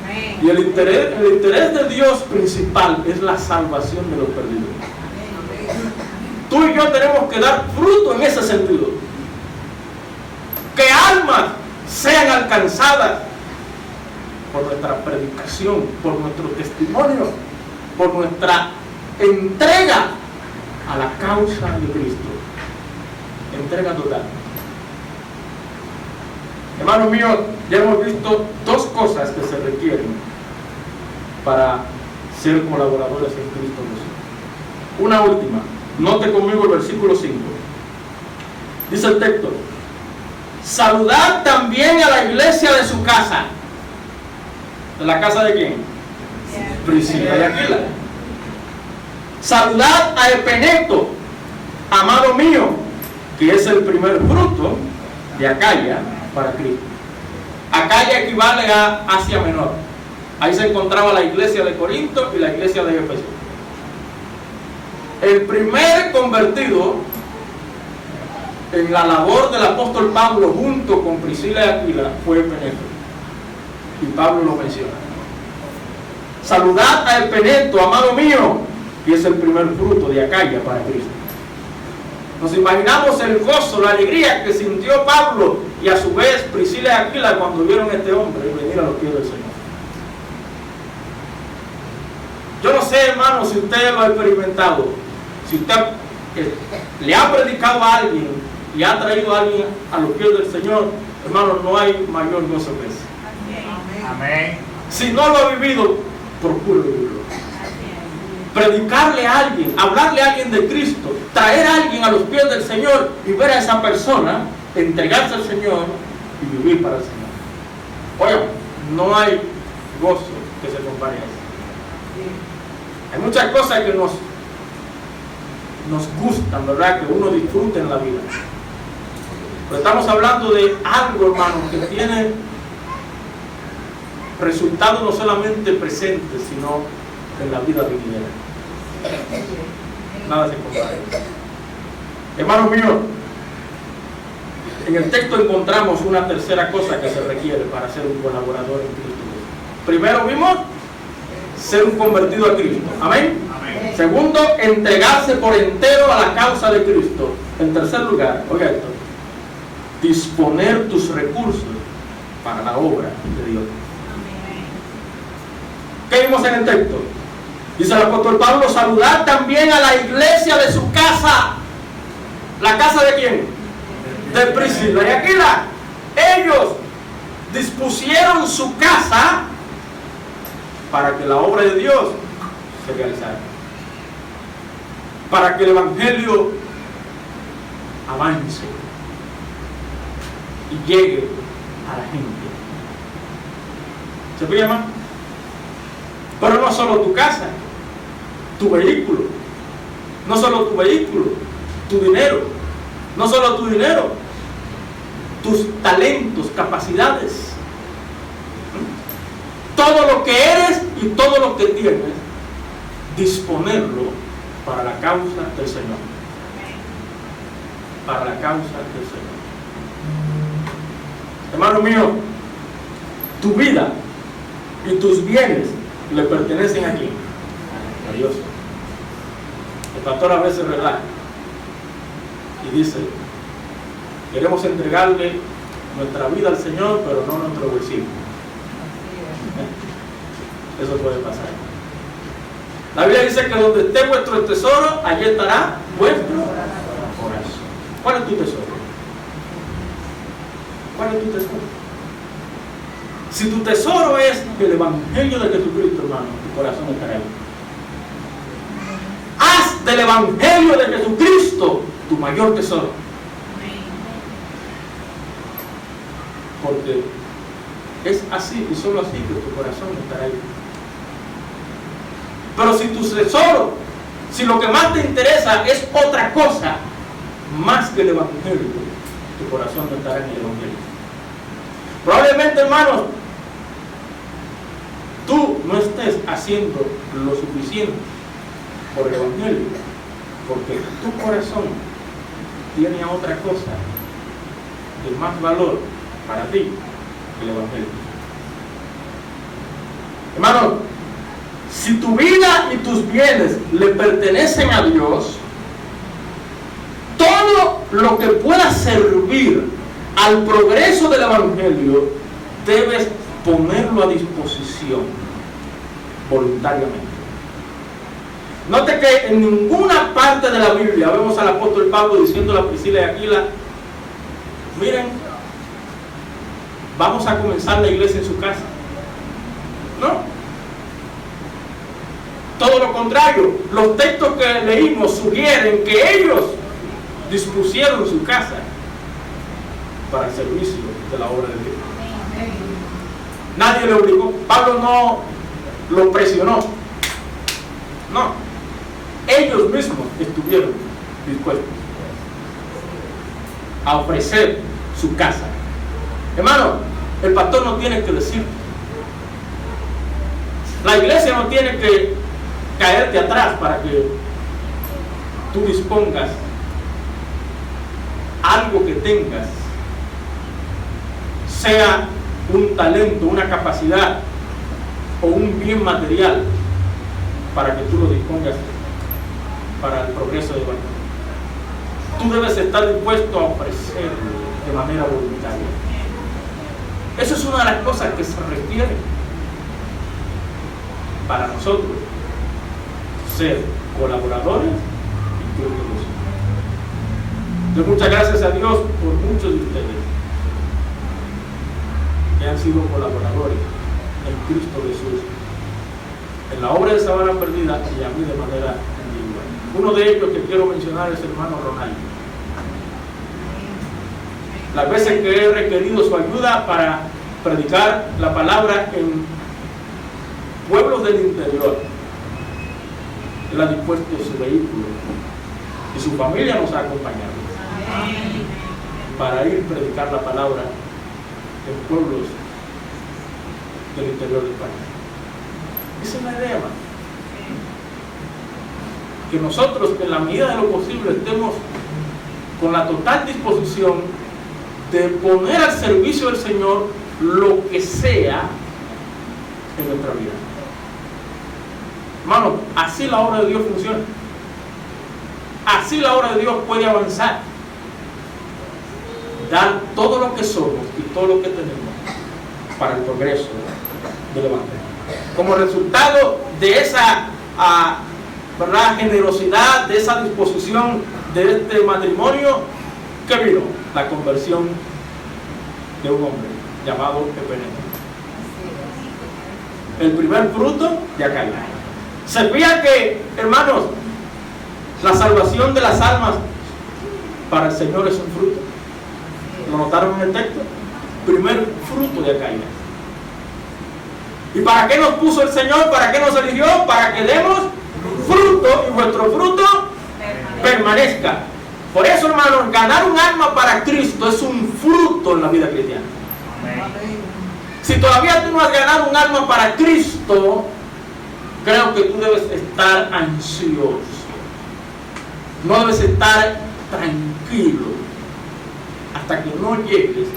Amén. Y el interés de Dios principal es la salvación de los perdidos. Amén. Tú y yo tenemos que dar fruto en ese sentido. Que almas sean alcanzadas por nuestra predicación, por nuestro testimonio, por nuestra entrega a la causa de Cristo. Entrega total. Hermanos míos, ya hemos visto dos cosas que se requieren para ser colaboradores en Cristo Jesús. Una última, note conmigo el versículo 5. Dice el texto: saludad también a la iglesia de su casa. ¿De la casa de quién? Priscila y Aquila. Saludad a Epeneto, amado mío, que es el primer fruto de Acaya para Cristo. Acaya equivale a Asia Menor. Ahí se encontraba la iglesia de Corinto y la iglesia de Éfeso. El primer convertido en la labor del apóstol Pablo junto con Priscila y Aquila fue Epeneto. Y Pablo lo menciona. Saludad a Epeneto, amado mío, que es el primer fruto de Acaya para Cristo. Nos imaginamos el gozo, la alegría que sintió Pablo y a su vez Priscila y Aquila cuando vieron a este hombre venir a los pies del Señor. Yo no sé, hermano, si usted lo ha experimentado, si usted le ha predicado a alguien y ha traído a alguien a los pies del Señor, hermano, no hay mayor gozo que ese. Amén. Si no lo ha vivido, procure vivirlo. Predicarle a alguien, hablarle a alguien de Cristo, traer a alguien a los pies del Señor y ver a esa persona entregarse al Señor y vivir para el Señor. Oye, no hay gozo que se compare a eso. Hay muchas cosas que nos gustan, ¿verdad? Que uno disfrute en la vida. Pero estamos hablando de algo, hermano, que tiene resultados no solamente presentes, sino en la vida venidera. Nada se compara. Hermanos míos, en el texto encontramos una tercera cosa que se requiere para ser un colaborador en Cristo. Primero vimos ser un convertido a Cristo. Amén. Amén. Segundo, entregarse por entero a la causa de Cristo. En tercer lugar, oiga esto, disponer tus recursos para la obra de Dios. ¿Qué vimos en el texto? Dice el apóstol Pablo: saludad también a la iglesia de su casa. ¿La casa de quién? De Priscila y Aquila. Ellos dispusieron su casa para que la obra de Dios se realizara, para que el evangelio avance y llegue a la gente. ¿Se puede llamar? Pero no solo tu casa, tu vehículo, no solo tu vehículo, tu dinero, no solo tu dinero, tus talentos, capacidades, todo lo que eres y todo lo que tienes, disponerlo para la causa del Señor. Para la causa del Señor. Hermano mío, tu vida y tus bienes le pertenecen a quién? A Dios. El pastor a veces relaja y dice, queremos entregarle nuestra vida al Señor, pero no nuestro bolsillo. Eso puede pasar. La Biblia dice que donde esté vuestro tesoro, allí estará vuestro corazón. ¿Cuál es tu tesoro? ¿Cuál es tu tesoro? Si tu tesoro es el Evangelio de Jesucristo, hermano, tu corazón estará ahí. Haz del Evangelio de Jesucristo tu mayor tesoro. Porque es así y solo así que tu corazón estará ahí. Pero si tu tesoro, si lo que más te interesa es otra cosa más que el Evangelio, tu corazón no estará en el Evangelio. Probablemente, hermanos, tú no estés haciendo lo suficiente por el Evangelio, porque tu corazón tiene otra cosa de más valor para ti que el Evangelio. Hermano, si tu vida y tus bienes le pertenecen a Dios, todo lo que pueda servir al progreso del Evangelio debes ponerlo a disposición voluntariamente. Note que en ninguna parte de la Biblia vemos al apóstol Pablo diciéndole a Priscila y Aquila, miren, vamos a comenzar la iglesia en su casa. No. Todo lo contrario, los textos que leímos sugieren que ellos dispusieron su casa para el servicio de la obra de Dios. Nadie le obligó. Pablo no lo presionó. No. Ellos mismos estuvieron dispuestos a ofrecer su casa. Hermano, el pastor no tiene que decir. La iglesia no tiene que caerte atrás para que tú dispongas algo que tengas, sea un talento, una capacidad o un bien material, para que tú lo dispongas para el progreso de la humanidad. Tú debes estar dispuesto a ofrecerlo de manera voluntaria. Eso es una de las cosas que se requiere para nosotros ser colaboradores y fructuosos. Doy muchas gracias a Dios por muchos de ustedes que han sido colaboradores en Cristo Jesús, en la obra de Sabana Perdida y a mí de manera individual. Uno de ellos que quiero mencionar es el hermano Ronaldo. Las veces que he requerido su ayuda para predicar la palabra en pueblos del interior, él ha dispuesto su vehículo y su familia nos ha acompañado para ir a predicar la palabra en pueblos del interior del país. Esa es la idea, hermano. Que nosotros, en la medida de lo posible, estemos con la total disposición de poner al servicio del Señor lo que sea en nuestra vida. Hermano, así la obra de Dios funciona. Así la obra de Dios puede avanzar. Dar todo lo que somos y todo lo que tenemos para el progreso del Evangelio. Como resultado de esa generosidad, de esa disposición de este matrimonio, ¿qué vino? La conversión de un hombre llamado Epeneto. El primer fruto de Acaya. Se fija que, hermanos, la salvación de las almas para el Señor es un fruto. ¿Lo notaron en el texto? Primer fruto de Acaya. ¿Y para qué nos puso el Señor? ¿Para qué nos eligió? Para que demos fruto y vuestro fruto permanezca. Por eso, hermanos, ganar un alma para Cristo es un fruto en la vida cristiana. Si todavía tú no has ganado un alma para Cristo, creo que tú debes estar ansioso. No debes estar tranquilo hasta que no llegues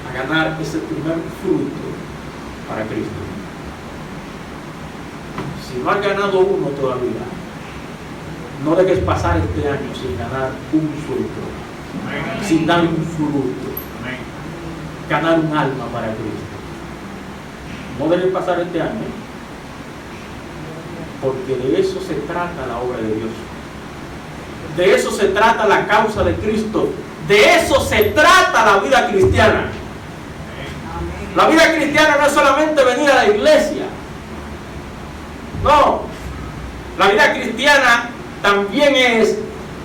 a ganar ese primer fruto para Cristo. Si no has ganado uno todavía, no dejes pasar este año sin ganar un fruto, sin dar un fruto, ganar un alma para Cristo. No dejes pasar este año, porque de eso se trata la obra de Dios. De eso se trata la causa de Cristo. De eso se trata la vida cristiana. La vida cristiana no es solamente venir a la iglesia. No. La vida cristiana también es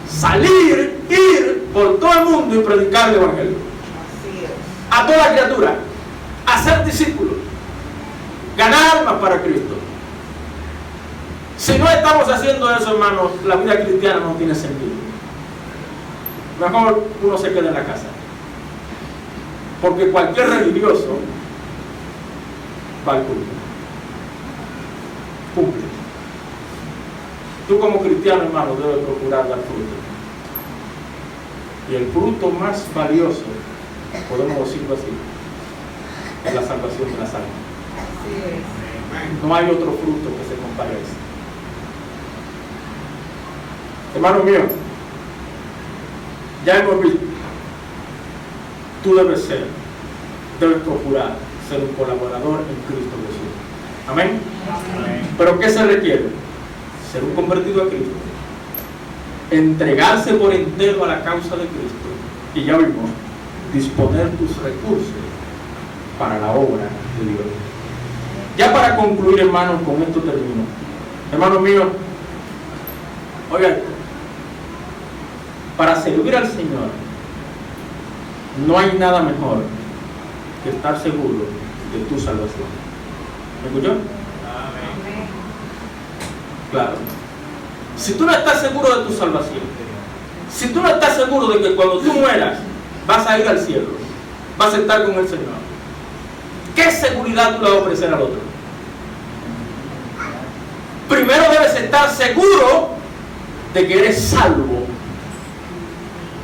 salir, ir por todo el mundo y predicar el evangelio. A toda criatura. Hacer discípulos. Ganar almas para Cristo. Si no estamos haciendo eso, hermanos, la vida cristiana no tiene sentido. Mejor uno se queda en la casa. Porque cualquier religioso va al culto. Cumple. Tú como cristiano, hermano, debes procurar dar fruto. Y el fruto más valioso, podemos decirlo así, es la salvación de las almas. No hay otro fruto que se compare a ese. Hermano mío, ya hemos visto, tú debes procurar ser un colaborador en Cristo Jesús. Amén. Amén. Pero ¿qué se requiere? Ser un convertido a Cristo, entregarse por entero a la causa de Cristo, y ya vimos, disponer tus recursos para la obra de Dios. Ya para concluir, hermanos, con esto termino. Hermano mío, oigan, para servir al Señor no hay nada mejor que estar seguro de tu salvación. ¿Me escuchó? Amén. Claro. Si tú no estás seguro de tu salvación, si tú no estás seguro de que cuando tú mueras vas a ir al cielo, vas a estar con el Señor, ¿qué seguridad tú le vas a ofrecer al otro? Primero debes estar seguro de que eres salvo.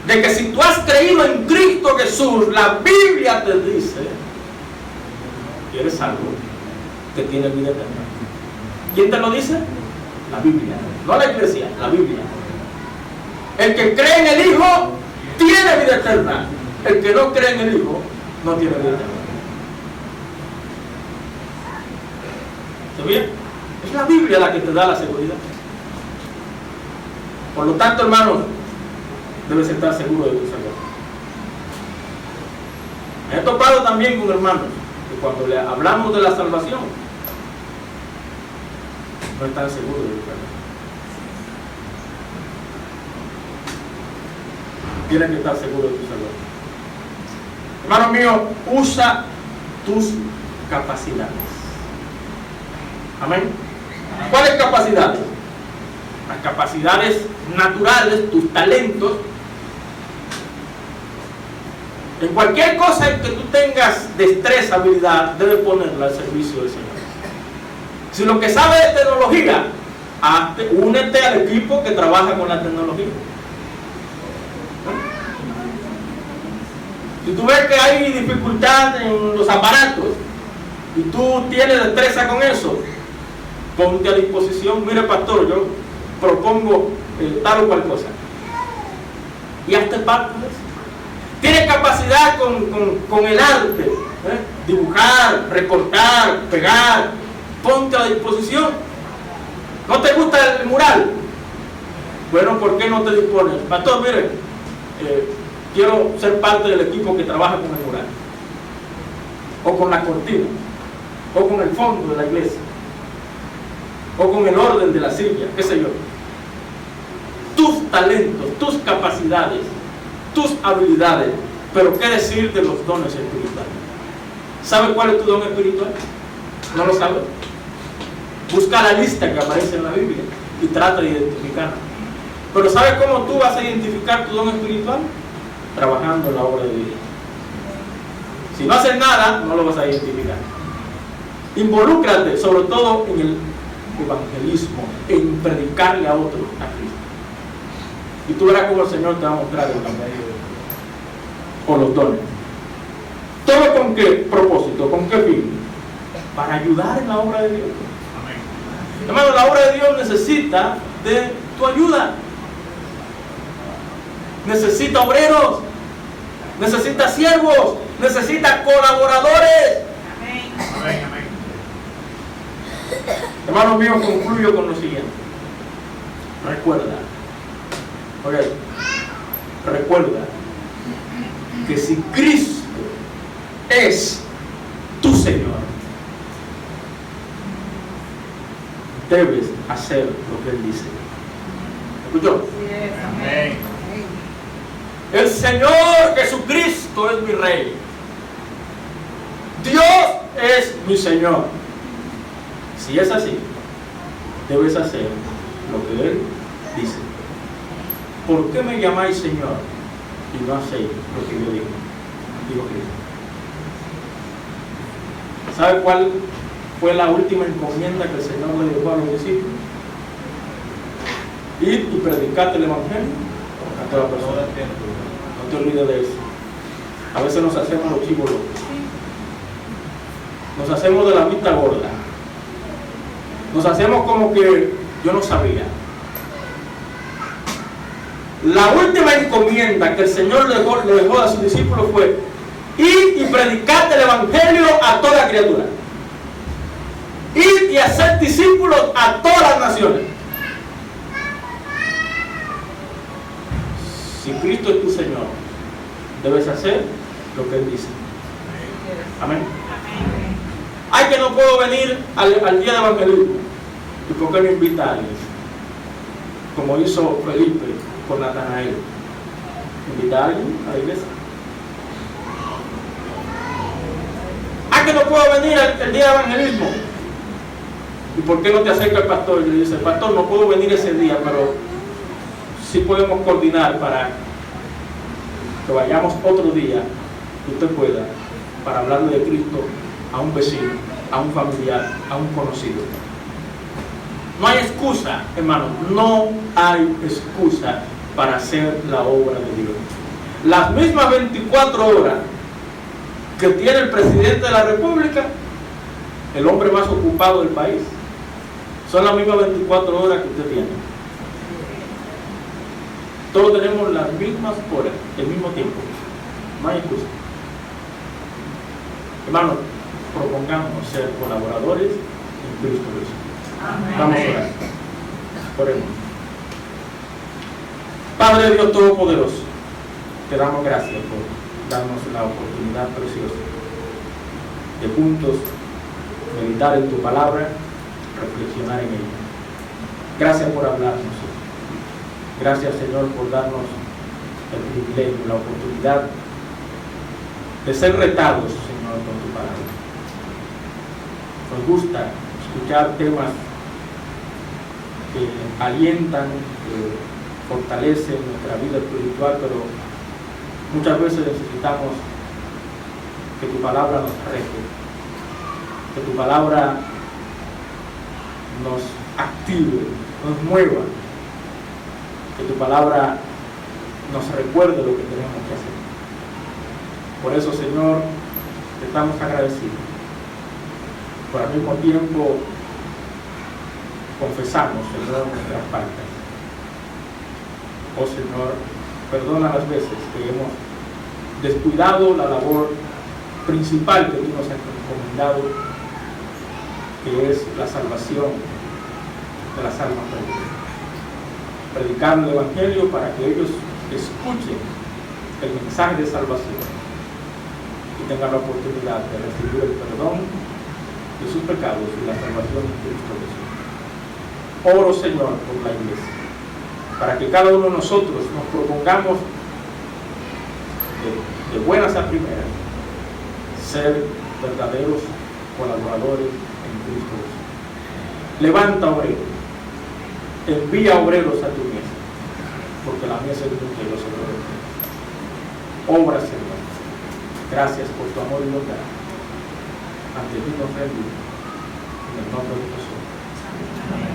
De que si tú has creído en Cristo Jesús, la Biblia te dice que eres salvo, que tienes vida eterna. ¿Quién te lo dice? La Biblia. No la iglesia, la Biblia. El que cree en el Hijo tiene vida eterna. El que no cree en el Hijo no tiene vida eterna. ¿Está bien? Es la Biblia la que te da la seguridad. Por lo tanto, hermanos, debes estar seguro de tu salvación. Me he topado también con hermanos que cuando le hablamos de la salvación no están seguros de tu salvación. Tienes que estar seguro de tu salvación. Hermano mío, usa tus capacidades. Amén. ¿Cuáles capacidades? Las capacidades naturales, tus talentos. En cualquier cosa en que tú tengas destreza, habilidad, debes ponerla al servicio del Señor. Si lo que sabes de tecnología, únete al equipo que trabaja con la tecnología. Si tú ves que hay dificultad en los aparatos y tú tienes destreza con eso, ponte a disposición. Mire, pastor, yo propongo tal o cual cosa. Y hazte parte de eso. Tienes capacidad con el arte, dibujar, recortar, pegar. Ponte a disposición. ¿No te gusta el mural? Bueno, ¿por qué no te dispones? Pastor, mire, quiero ser parte del equipo que trabaja con el mural, o con la cortina, o con el fondo de la iglesia, o con el orden de la silla, qué sé yo. Tus talentos, tus capacidades, tus habilidades. Pero ¿qué decir de los dones espirituales? ¿Sabes cuál es tu don espiritual? ¿No lo sabes? Busca la lista que aparece en la Biblia y trata de identificarla. Pero ¿sabes cómo tú vas a identificar tu don espiritual? Trabajando en la obra de Dios. Si no haces nada, no lo vas a identificar. Involúcrate, sobre todo en el evangelismo, en predicarle a otros a Cristo. Y tú verás cómo el Señor te va a mostrar el medio o los dones. ¿Todo con qué propósito? ¿Con qué fin? Para ayudar en la obra de Dios. Hermano, la obra de Dios necesita de tu ayuda. Necesita obreros, necesita siervos, necesita colaboradores. Amén. Amén, amén. Hermano mío, concluyo con lo siguiente. Recuerda, recuerda que si Cristo es tu Señor, debes hacer lo que Él dice. ¿Escuchó? Amén. El Señor Jesucristo es mi Rey. Dios es mi Señor. Si es así, debes hacer lo que Él dice. ¿Por qué me llamáis Señor y no hacéis lo que yo digo? Digo Cristo. ¿Sabe cuál fue la última encomienda que el Señor le dejó a los discípulos? Ir y predicar el Evangelio a toda persona. No te olvides de eso. A veces nos hacemos los chivos locos. Nos hacemos de la vista gorda. Nos hacemos como que yo no sabía. La última encomienda que el Señor le dejó a sus discípulos fue: ir y predicar el Evangelio a toda criatura. Ir y hacer discípulos a todas las naciones. Si Cristo es tu Señor, debes hacer lo que Él dice. Amén. Ay, que no puedo venir al día de evangelismo. ¿Y por qué no invita a alguien? Como hizo Felipe con Natanael. ¿Invita a alguien a la iglesia? Ay, que no puedo venir al día de evangelismo. ¿Y por qué no te acerca el pastor y le dice: pastor, no puedo venir ese día, pero sí podemos coordinar para que vayamos otro día que usted pueda, para hablarle de Cristo a un vecino, a un familiar, a un conocido? No hay excusa, hermano, no hay excusa para hacer la obra de Dios. Las mismas 24 horas que tiene el presidente de la República, el hombre más ocupado del país, son las mismas 24 horas que usted tiene. Todos tenemos las mismas horas, el mismo tiempo. No hay excusa. Hermano, propongamos ser colaboradores en Cristo Jesús. Vamos a orar. Oremos. Padre Dios Todopoderoso, te damos gracias por darnos la oportunidad preciosa de juntos meditar en tu palabra, reflexionar en ella. Gracias por hablarnos. Gracias, Señor, por darnos el privilegio, la oportunidad de ser retados, Señor, con tu palabra. Nos gusta escuchar temas que alientan, que fortalecen nuestra vida espiritual, pero muchas veces necesitamos que tu palabra nos rete, que tu palabra nos active, nos mueva, que tu palabra nos recuerde lo que tenemos que hacer. Por eso, Señor, te estamos agradecidos. Pero al mismo tiempo confesamos, Señor, nuestras faltas. Oh Señor, perdona las veces que hemos descuidado la labor principal que tú nos has encomendado, que es la salvación de las almas perdidas. Predicar el Evangelio para que ellos escuchen el mensaje de salvación y tengan la oportunidad de recibir el perdón de sus pecados y la salvación de Cristo Jesús. Oro, Señor, por la iglesia, para que cada uno de nosotros nos propongamos de buenas a primeras ser verdaderos colaboradores en Cristo Jesús. Levanta obreros, envía obreros a tu mesa, porque la mesa es mucha y los obreros. Obra, Señor. Gracias por tu amor y bondad. Ante ti nos rendimos. En el nombre de Jesús. Amén.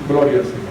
Gloria al Señor.